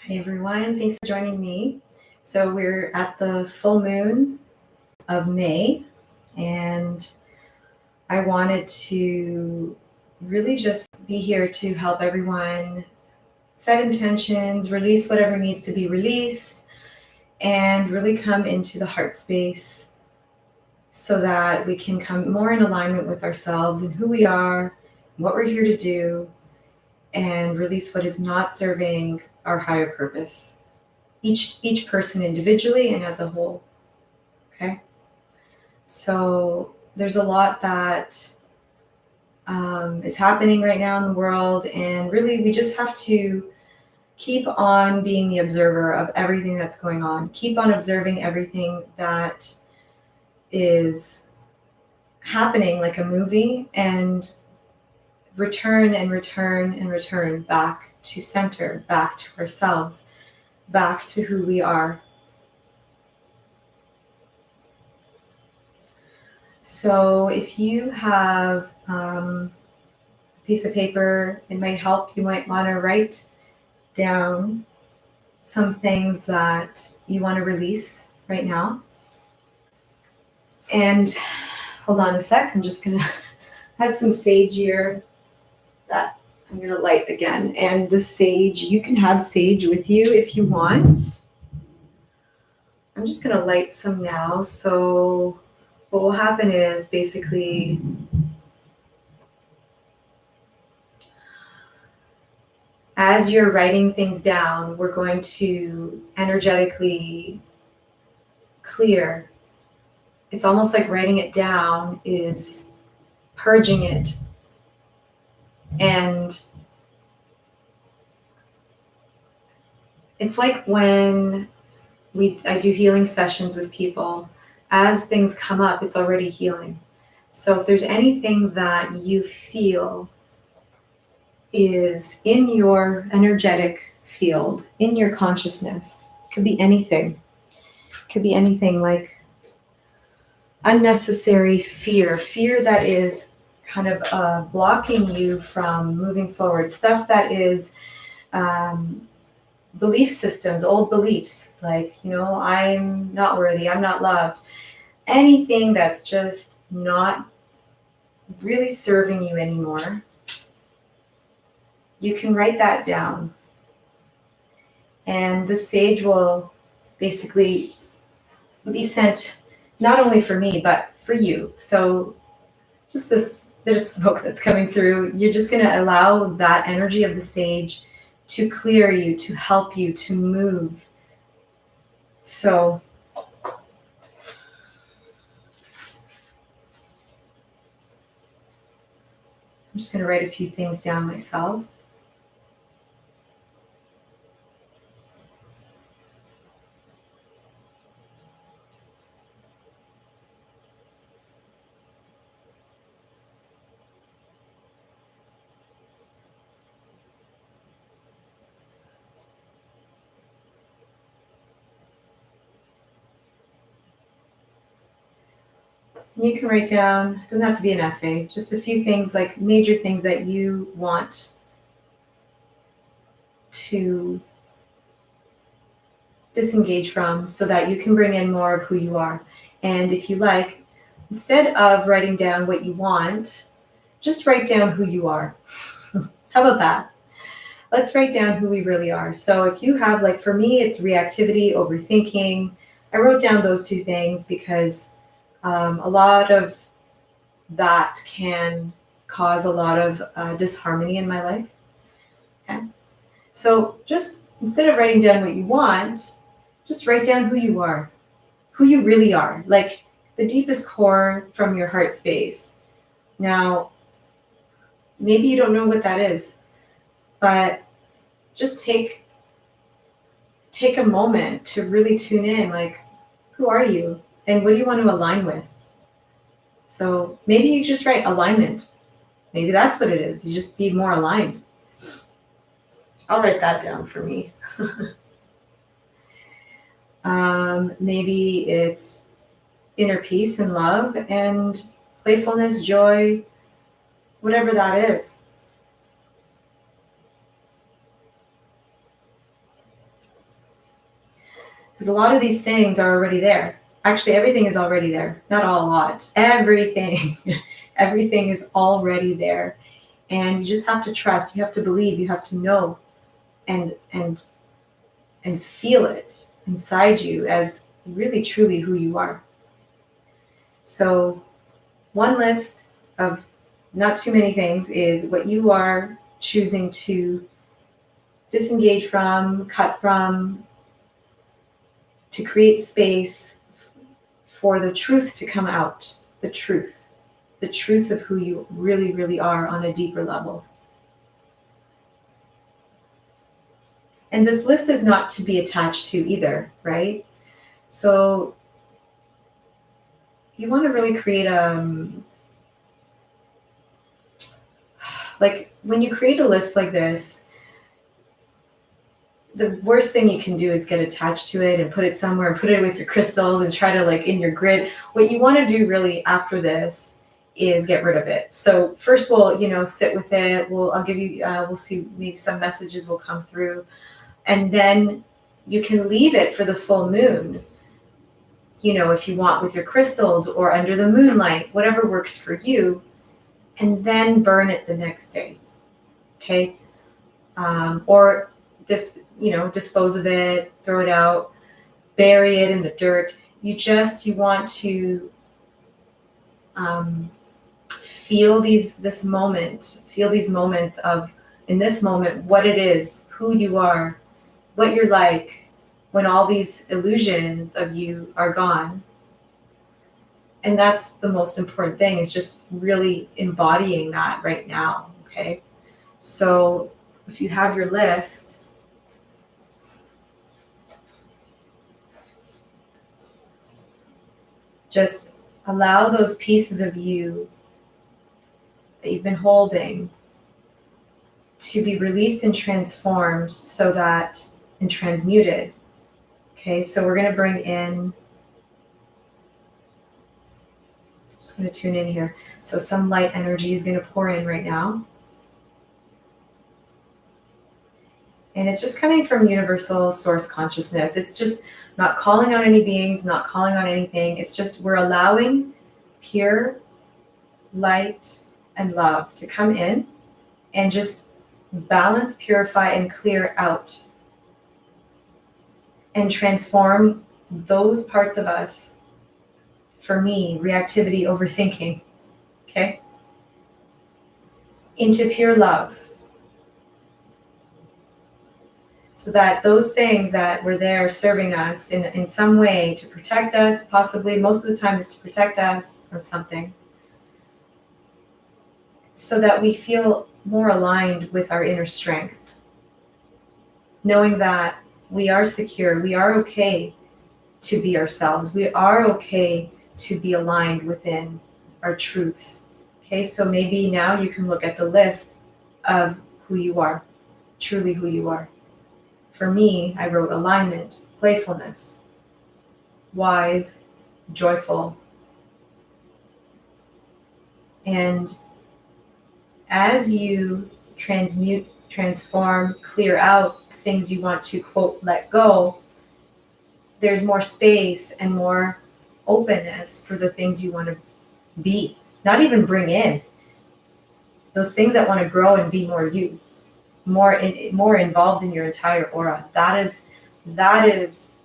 Hey everyone, thanks for joining me. So we're at the full moon of May, and I wanted to really just be here to help everyone set intentions, release whatever needs to be released, and really come into the heart space so that we can come more in alignment with ourselves and who we are, what we're here to do, and release what is not serving our higher purpose. Each person individually and as a whole. Okay, so there's a lot that is happening right now in the world, and really we just have to keep on being the observer of everything that's going on. Keep on observing everything that is happening like a movie, and return and return and return back to center, back to ourselves, back to who we are. So if you have a piece of paper, it might help. You might want to write down some things that you want to release right now. And hold on a sec, I'm just going to have some sage here that I'm going to light again. And the sage, you can have sage with you if you want. I'm just going to light some now. So what will happen is basically as you're writing things down, we're going to energetically clear. It's almost like writing it down is purging it. And it's like when I do healing sessions with people, as things come up, it's already healing. So if there's anything that you feel is in your energetic field, in your consciousness, it could be anything. It could be anything like unnecessary fear that is kind of blocking you from moving forward, stuff that is belief systems, old beliefs, like, I'm not worthy, I'm not loved. Anything that's just not really serving you anymore, you can write that down. And the sage will basically be sent not only for me, but for you. So just this bit of smoke that's coming through, you're just going to allow that energy of the sage to clear you, to help you to move. So I'm just going to write a few things down myself. You can write down, it doesn't have to be an essay, just a few things, like major things that you want to disengage from so that you can bring in more of who you are. And if you like, instead of writing down what you want, just write down who you are. How about that? Let's write down who we really are. So if you have, like for me, it's reactivity, overthinking. I wrote down those two things because a lot of that can cause a lot of disharmony in my life. Okay. So just instead of writing down what you want, just write down who you are, who you really are, like the deepest core from your heart space. Now, maybe you don't know what that is, but just take a moment to really tune in, like, who are you and what do you want to align with? So maybe you just write alignment. Maybe that's what it is. You just be more aligned. I'll write that down for me. Maybe it's inner peace and love and playfulness, joy, whatever that is. Because a lot of these things are already there. Actually, everything is already there. Not all, a lot. Everything. Everything is already there. And you just have to trust. You have to believe. You have to know and feel it inside you as really truly who you are. So one list of not too many things is what you are choosing to disengage from, cut from, to create space for the truth to come out. The truth of who you really, really are on a deeper level. And this list is not to be attached to either, right? So you want to really create like when you create a list like this, the worst thing you can do is get attached to it and put it somewhere, put it with your crystals and try to like in your grid. What you want to do really after this is get rid of it. So first we'll, sit with it. I'll give you, we'll see, maybe some messages will come through, and then you can leave it for the full moon, if you want, with your crystals or under the moonlight, whatever works for you, and then burn it the next day. Okay. Or dispose of it, throw it out, bury it in the dirt. You want to feel these moments of, in this moment, what it is, who you are, what you're like when all these illusions of you are gone. And that's the most important thing, is just really embodying that right now. Okay. So if you have your list, just allow those pieces of you that you've been holding to be released and transformed and transmuted. Okay, so we're going to bring in, just going to tune in here. So some light energy is going to pour in right now. And it's just coming from universal source consciousness. It's just not calling on any beings, not calling on anything. It's just we're allowing pure light and love to come in and just balance, purify, and clear out and transform those parts of us. For me, reactivity, overthinking, okay, into pure love. So that those things that were there serving us in some way to protect us, possibly most of the time is to protect us from something, so that we feel more aligned with our inner strength, knowing that we are secure, we are okay to be ourselves, we are okay to be aligned within our truths. Okay, so maybe now you can look at the list of who you are, truly who you are. For me, I wrote alignment, playfulness, wise, joyful. And as you transmute, transform, clear out things you want to, quote, let go, there's more space and more openness for the things you want to be, not even bring in. Those things that want to grow and be more you, more involved in your entire aura. That is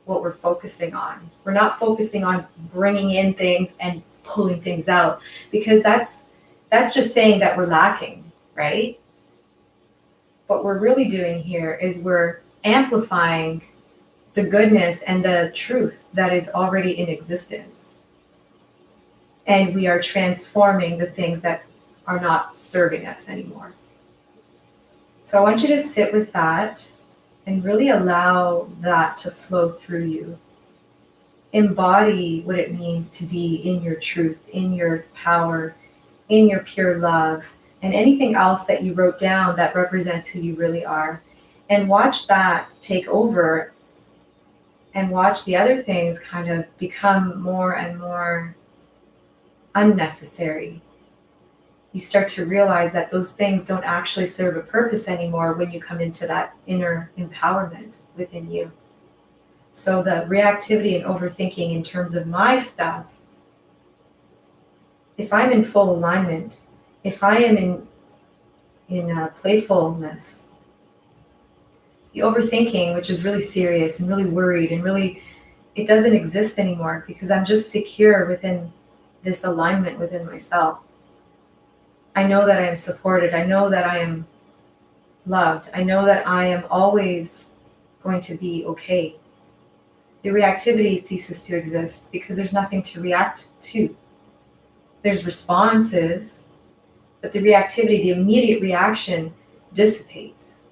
what we're focusing on. We're not focusing on bringing in things and pulling things out, because that's just saying that we're lacking, right? What we're really doing here is we're amplifying the goodness and the truth that is already in existence. And we are transforming the things that are not serving us anymore. So I want you to sit with that and really allow that to flow through you. Embody what it means to be in your truth, in your power, in your pure love, and anything else that you wrote down that represents who you really are. And watch that take over, and watch the other things kind of become more and more unnecessary. You start to realize that those things don't actually serve a purpose anymore when you come into that inner empowerment within you. So the reactivity and overthinking in terms of my stuff, if I'm in full alignment, if I am in playfulness, the overthinking, which is really serious and really worried and really, it doesn't exist anymore because I'm just secure within this alignment within myself. I know that I am supported. I know that I am loved. I know that I am always going to be okay. The reactivity ceases to exist because there's nothing to react to. There's responses, but the reactivity, the immediate reaction dissipates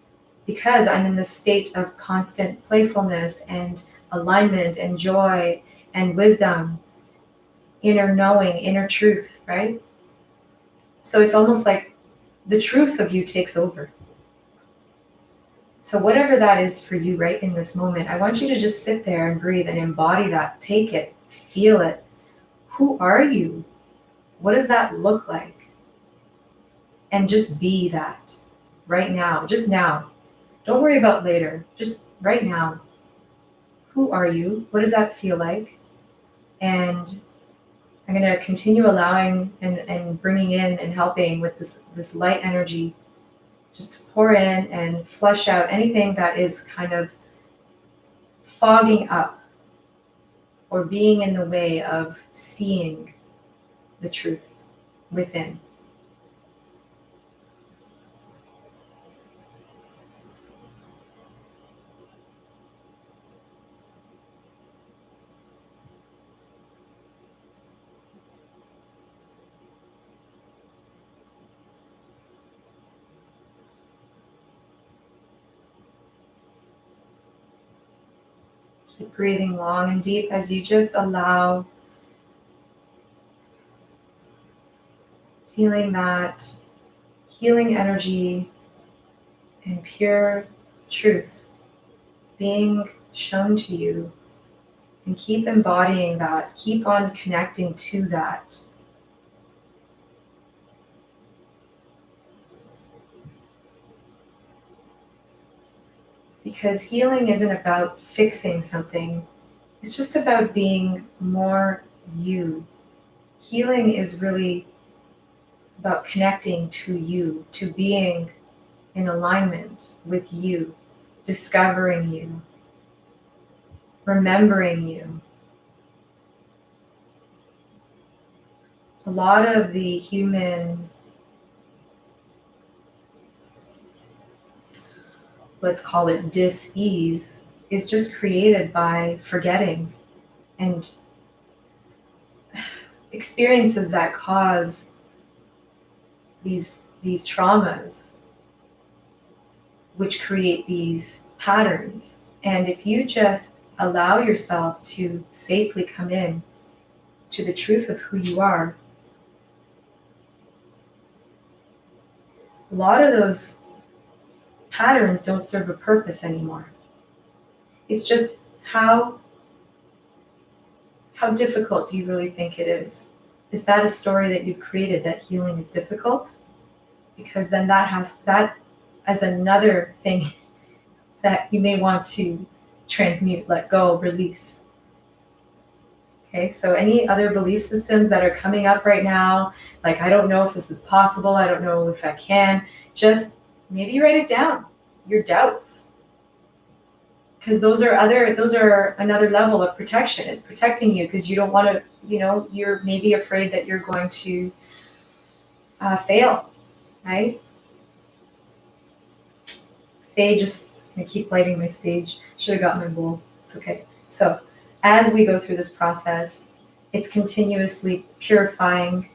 because I'm in this state of constant playfulness and alignment and joy and wisdom, inner knowing, inner truth, right? So it's almost like the truth of you takes over. So whatever that is for you right in this moment, I want you to just sit there and breathe and embody that. Take it, feel it. Who are you? What does that look like? And just be that right now, just now. Don't worry about later, just right now. Who are you? What does that feel like? And I'm going to continue allowing and bringing in and helping with this light energy just to pour in and flush out anything that is kind of fogging up or being in the way of seeing the truth within. Keep breathing long and deep as you just allow, feeling that healing energy and pure truth being shown to you, and keep embodying that, keep on connecting to that. Because healing isn't about fixing something, it's just about being more you. Healing is really about connecting to you, to being in alignment with you, discovering you, remembering you. A lot of the human, let's call it dis-ease, is just created by forgetting and experiences that cause these traumas, which create these patterns. And if you just allow yourself to safely come in to the truth of who you are, a lot of those patterns don't serve a purpose anymore. It's just how difficult do you really think it is? Is that a story that you've created, that healing is difficult? Because then that as another thing that you may want to transmute, let go, release. Okay, so any other belief systems that are coming up right now, like, I don't know if this is possible, I don't know if I can, just maybe write it down, your doubts. Because those are another level of protection. It's protecting you because you don't want to, you're maybe afraid that you're going to fail, right? Sage is, I keep lighting my sage. Should have got my bowl. It's okay. So as we go through this process, it's continuously purifying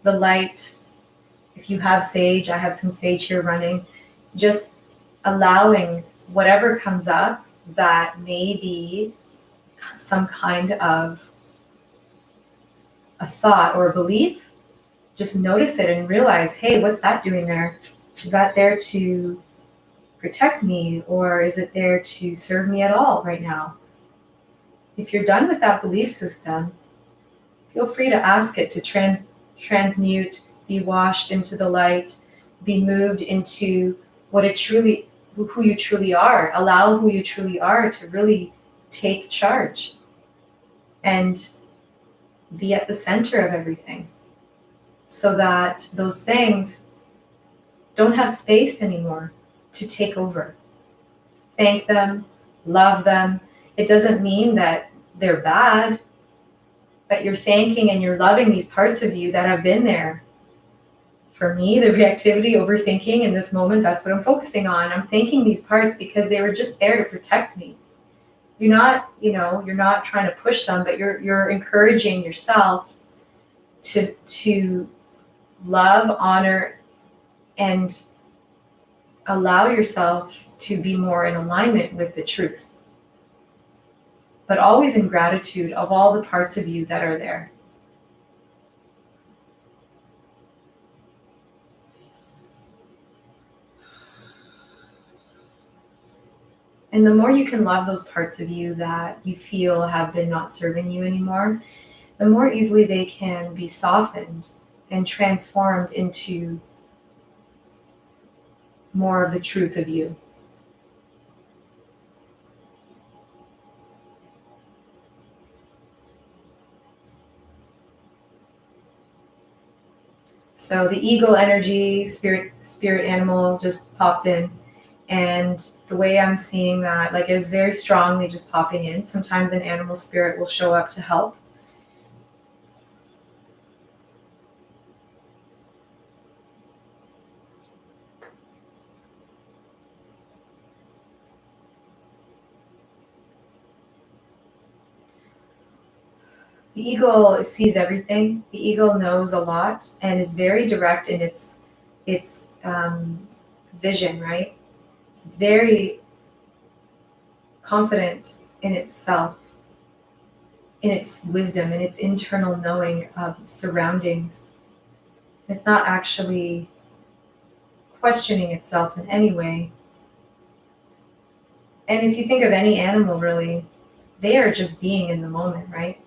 the light. If you have sage, I have some sage here running, just allowing whatever comes up that may be some kind of a thought or a belief, just notice it and realize, hey, what's that doing there? Is that there to protect me, or is it there to serve me at all right now? If you're done with that belief system, feel free to ask it to transmute, be washed into the light, be moved into who you truly are. Allow who you truly are to really take charge and be at the center of everything, so that those things don't have space anymore to take over. Thank them, love them. It doesn't mean that they're bad, but you're thanking and you're loving these parts of you that have been there. For me, the reactivity, overthinking in this moment, that's what I'm focusing on. I'm thanking these parts because they were just there to protect me. You're not, you're not trying to push them, but you're encouraging yourself to love, honor, and allow yourself to be more in alignment with the truth. But always in gratitude of all the parts of you that are there. And the more you can love those parts of you that you feel have been not serving you anymore, the more easily they can be softened and transformed into more of the truth of you. So the eagle energy, spirit animal just popped in. And the way I'm seeing that, like, it was very strongly just popping in. Sometimes an animal spirit will show up to help. The eagle sees everything. The eagle knows a lot and is very direct in its vision, right? It's very confident in itself, in its wisdom, in its internal knowing of its surroundings. It's not actually questioning itself in any way. And if you think of any animal, really, they are just being in the moment, right?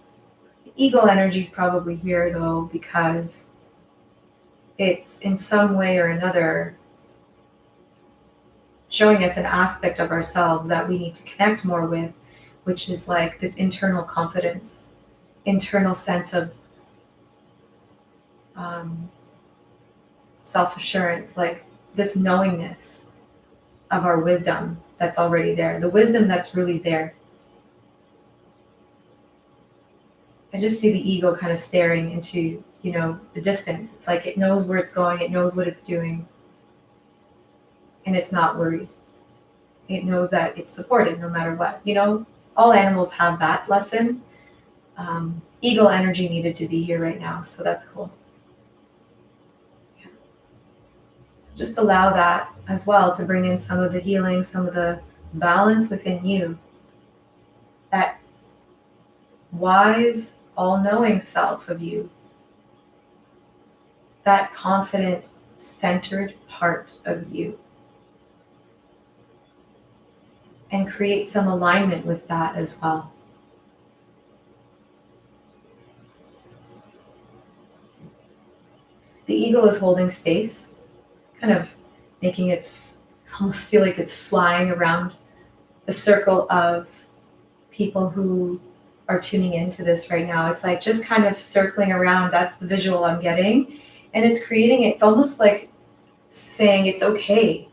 The eagle energy is probably here, though, because it's in some way or another showing us an aspect of ourselves that we need to connect more with, which is like this internal confidence, internal sense of self-assurance, like this knowingness of our wisdom that's already there, the wisdom that's really there. I just see the ego kind of staring into, the distance. It's like it knows where it's going, it knows what it's doing, and it's not worried. It knows that it's supported no matter what. All animals have that lesson. Eagle energy needed to be here right now, so that's cool. Yeah. So just allow that as well to bring in some of the healing, some of the balance within you. That wise, all-knowing self of you. That confident, centered part of you. And create some alignment with that as well. The ego is holding space, kind of making it almost feel like it's flying around the circle of people who are tuning into this right now. It's like just kind of circling around. That's the visual I'm getting. And it's almost like saying it's okay.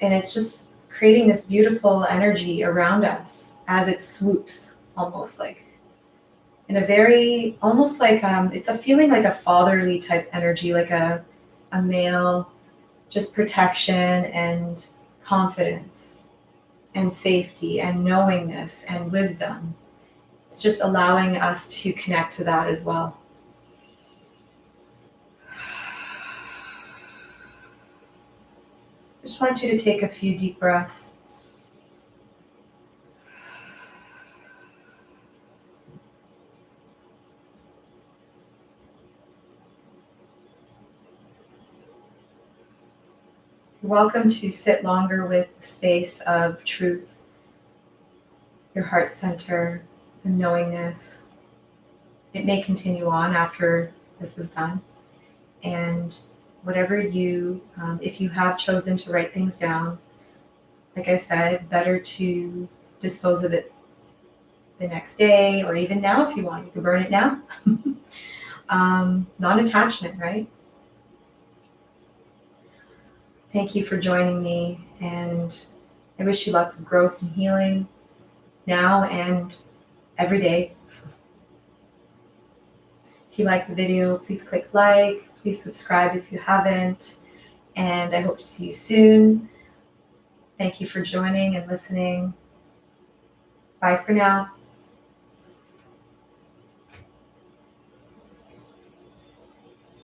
And it's just creating this beautiful energy around us as it swoops, almost like in a very, almost like it's a feeling like a fatherly type energy, like a male, just protection and confidence and safety and knowingness and wisdom. It's just allowing us to connect to that as well. I just want you to take a few deep breaths. You're welcome to sit longer with the space of truth, your heart center, the knowingness. It may continue on after this is done. And whatever if you have chosen to write things down, like I said, better to dispose of it the next day, or even now if you want. You can burn it now. Non-attachment, right? Thank you for joining me, and I wish you lots of growth and healing now and every day. If you like the video, please click like, please subscribe if you haven't, and I hope to see you soon. Thank you for joining and listening. Bye for now.